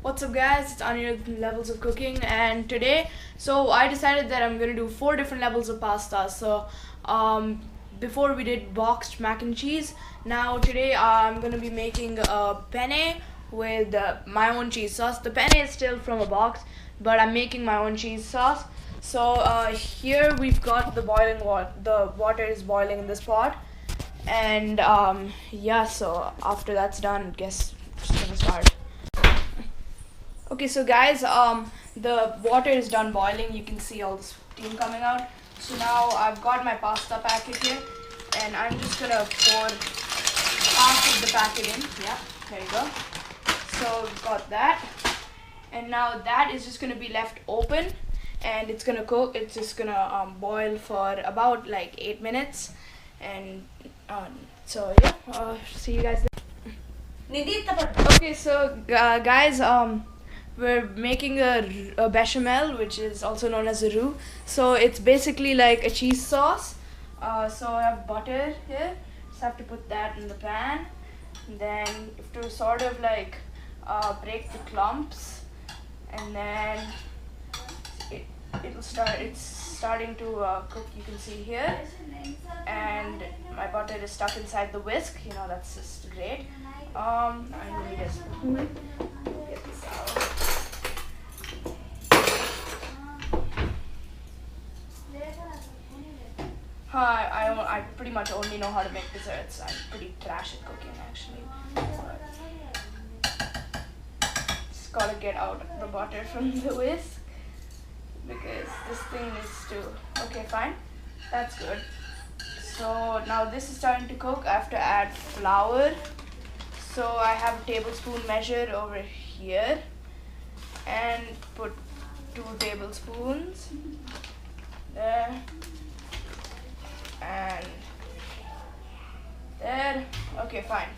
What's up guys, it's Anirudh Levels of Cooking, and today, I decided that I'm gonna do 4 different levels of pasta. Before we did boxed mac and cheese. Now today I'm gonna be making a penne with my own cheese sauce. The penne is still from a box, but I'm making my own cheese sauce. Here we've got the boiling water. The water is boiling in this pot, and so after that's done, I guess we're just gonna start. Okay, so guys, the water is done boiling. You can see all the steam coming out. So now I've got my pasta packet here, and I'm just gonna pour half of the packet in. Yeah, there you go. So we've got that, and now that is just gonna be left open, and it's gonna cook. It's just gonna boil for about like 8 minutes, and see you guys there. Okay, so guys, we're making a bechamel, which is also known as a roux. So it's basically like a cheese sauce. So I have butter here. Just have to put that in the pan. And then you have to sort of like break the clumps, and then it's starting to cook. You can see here, and my butter is stuck inside the whisk. You know, that's just great. I need a spoon. Get this out. I pretty much only know how to make desserts. I'm pretty trash at cooking actually. Just gotta get out the butter from the whisk because this thing needs to. Okay, fine. That's good. So now this is starting to cook. I have to add flour. So I have a tablespoon measured over here, and put 2 tablespoons there and there. Okay, fine.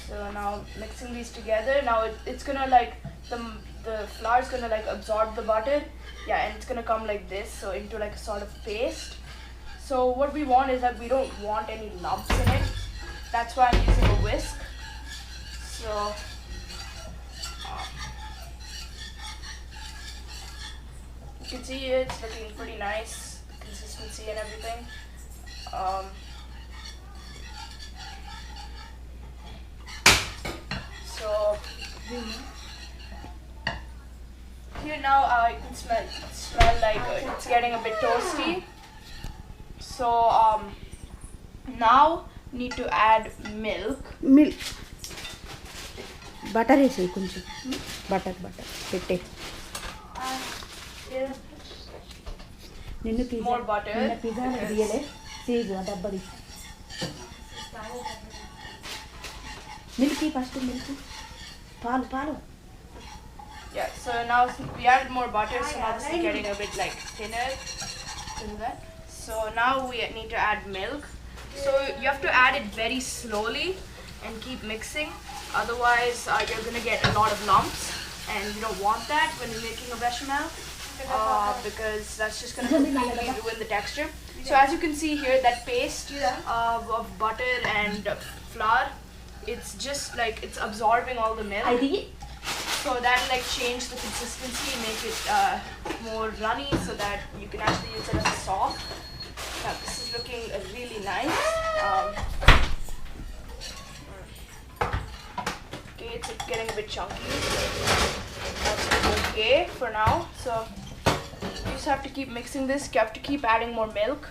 So now mixing these together. Now it's gonna like the flour is gonna like absorb the butter. Yeah, and it's gonna come like this, so into like a sort of paste. So what we want is that we don't want any lumps in it. That's why I'm using a whisk. So you can see it's looking pretty nice, consistency and everything. So here now you can smell like it's getting a bit toasty. So now need to add milk. Butter is కొంచెం butter పెట్టే నిన్ను pizza More butter. నిన్న pizza దియలే సీజ్ డబ్బది milk first milk పాలు Yeah, so now we added more butter, so now this is getting a bit like thinner. So now we need to add milk. So you have to add it very slowly and keep mixing. Otherwise, you're gonna get a lot of lumps, and you don't want that when you're making a bechamel, because that's just gonna completely ruin the texture. So as you can see here, that paste of butter and flour, it's just like it's absorbing all the milk. So that'll like change the consistency, make it more runny, so that you can actually use it as a sauce. Now this is looking really nice. Okay, it's getting a bit chunky. That's okay for now. So you just have to keep mixing this. You have to keep adding more milk.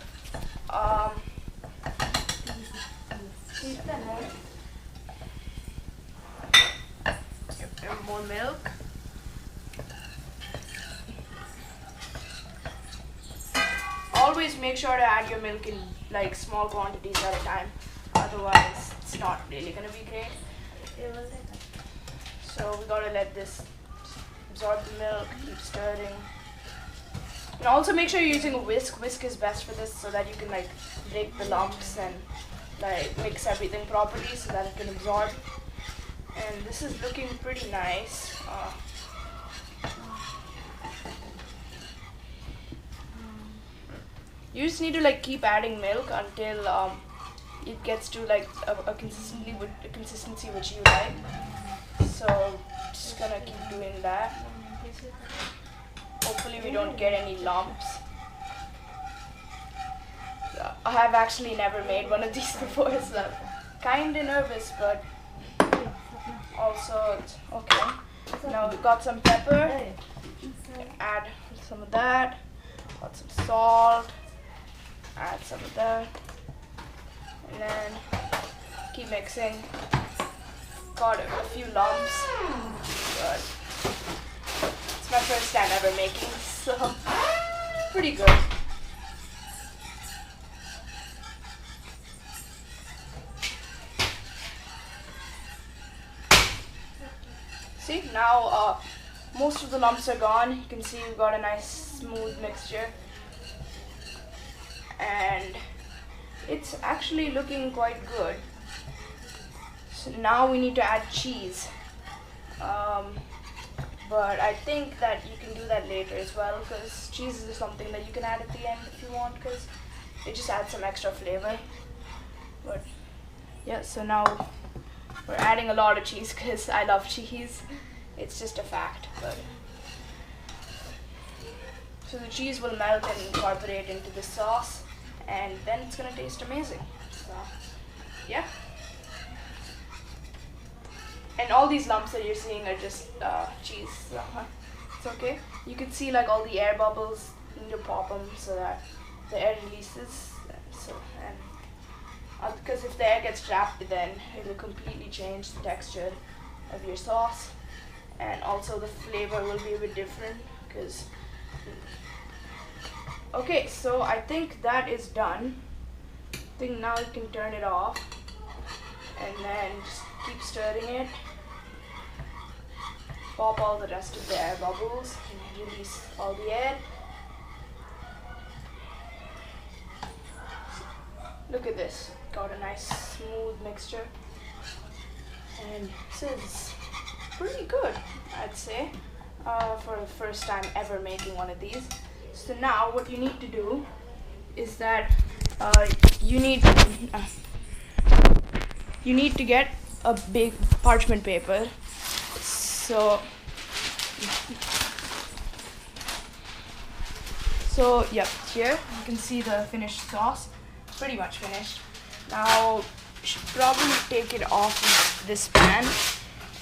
More milk. Always make sure to add your milk in like small quantities at a time, otherwise it's not really gonna be great. So we gotta let this absorb the milk, keep stirring, and also make sure you're using a whisk. Whisk is best for this, so that you can like break the lumps and like mix everything properly so that it can absorb. And this is looking pretty nice. You just need to like keep adding milk until it gets to like a consistency which you like. So just gonna keep doing that. Hopefully we don't get any lumps. I have actually never made one of these before, so I'm kinda nervous, but also it's okay. Now we've got some pepper. Add some of that. Got some salt. Add some of that. And then keep mixing. Got a few lumps, but it's my first time ever making, so pretty good. See, now most of the lumps are gone. You can see we've got a nice smooth mixture, and it's actually looking quite good. So now we need to add cheese, but I think that you can do that later as well, because cheese is something that you can add at the end if you want, because it just adds some extra flavor. But yeah, so now we're adding a lot of cheese because I love cheese. It's just a fact. But so the cheese will melt and incorporate into the sauce, and then it's gonna taste amazing. So yeah. And all these lumps that you're seeing are just cheese. So it's okay. You can see like all the air bubbles. You need to pop them so that the air releases. So and because if the air gets trapped, then it will completely change the texture of your sauce, and also the flavor will be a bit different. Because okay, so I think that is done. I think now you can turn it off, and then just keep stirring it. Pop all the rest of the air bubbles and release all the air. Look at this, got a nice smooth mixture, and this is pretty good, I'd say, for the first time ever making one of these. So now what you need to do is that you need to get a big parchment paper. So yep, here you can see the finished sauce, pretty much finished. Now you should probably take it off this pan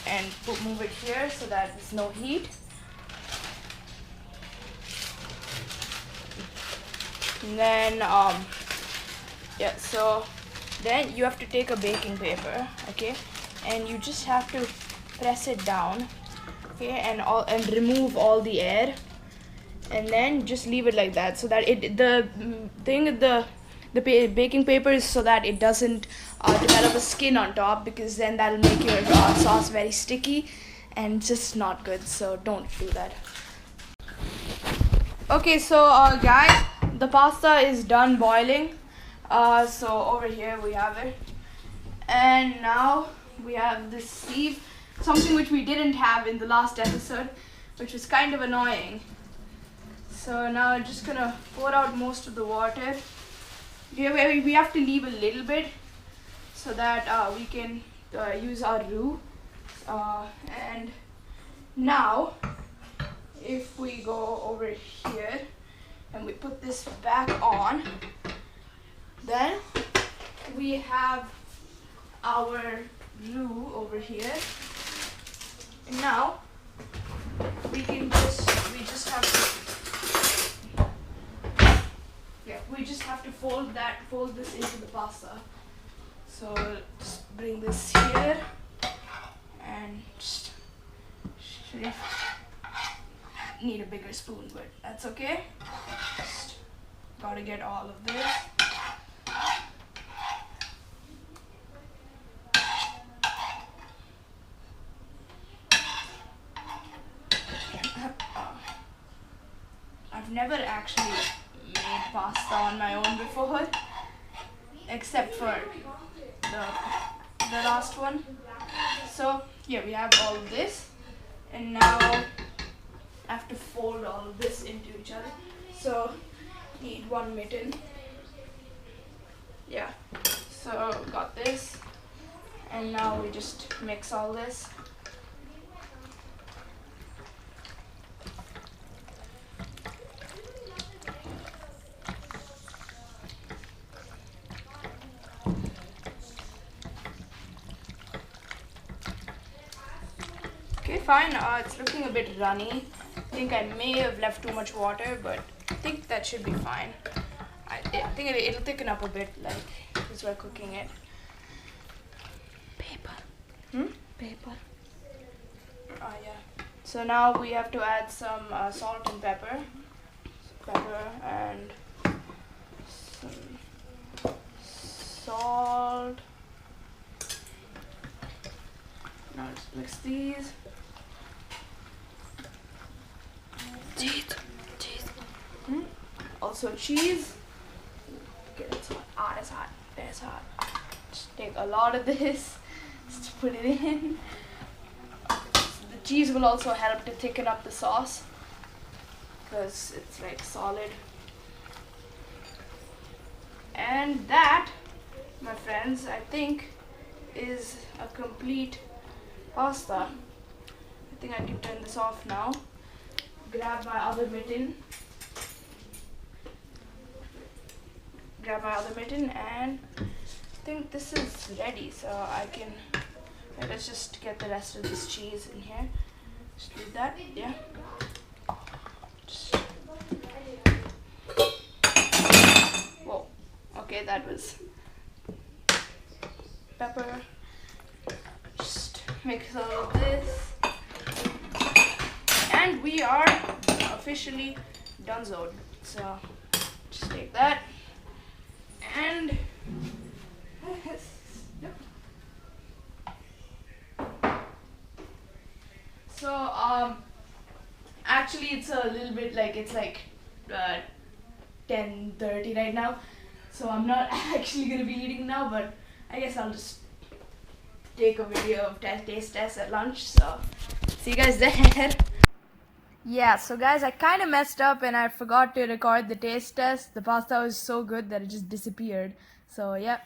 and move it here so that there's no heat. And then yeah, so then you have to take a baking paper, okay, and you just have to press it down, okay, and remove all the air, and then just leave it like that, so that the baking paper is so that it doesn't develop a skin on top, because then that'll make your sauce very sticky and just not good. So don't do that. Okay, so guys, the pasta is done boiling. So over here we have it, and now we have this sieve, something which we didn't have in the last episode, which was kind of annoying. So now I'm just gonna pour out most of the water. We have to leave a little bit so that we can use our roux. And now if we go over here and we put this back on, then we have our roux over here. And now we just have to fold this into the pasta. So just bring this here and just need a bigger spoon, but that's okay. Just gotta get all of this. I've never actually made pasta on my own before, except for the last one. So here we have all of this, and now I have to fold all of this into each other. So need one mitten. Yeah, so got this, and now we just mix all this Okay, fine. It's looking a bit runny. I think I may have left too much water, but I think that should be fine. I think it'll thicken up a bit, like as we're cooking it. Paper. Paper. Yeah. So now we have to add some salt and pepper. Pepper and some salt. Now let's mix these. Cheese. Also cheese. Okay, that's hot. That's hot. That's hot. Just take a lot of this. Just put it in. The cheese will also help to thicken up the sauce because it's like solid. And that, my friends, I think is a complete pasta. I think I can turn this off now. Grab my other mitten. And I think this is ready, so I can let's just get the rest of this cheese in here. Just leave that, yeah. Whoa, okay, that was pepper. Just mix all of this, and we are officially donezoed. So just take that. And so actually it's a little bit like it's like 10:30 right now, so I'm not actually gonna be eating now, but I guess I'll just take a video of taste test at lunch. So see you guys there. Yeah, so guys, I kind of messed up and I forgot to record the taste test. The pasta was so good that it just disappeared. So yeah.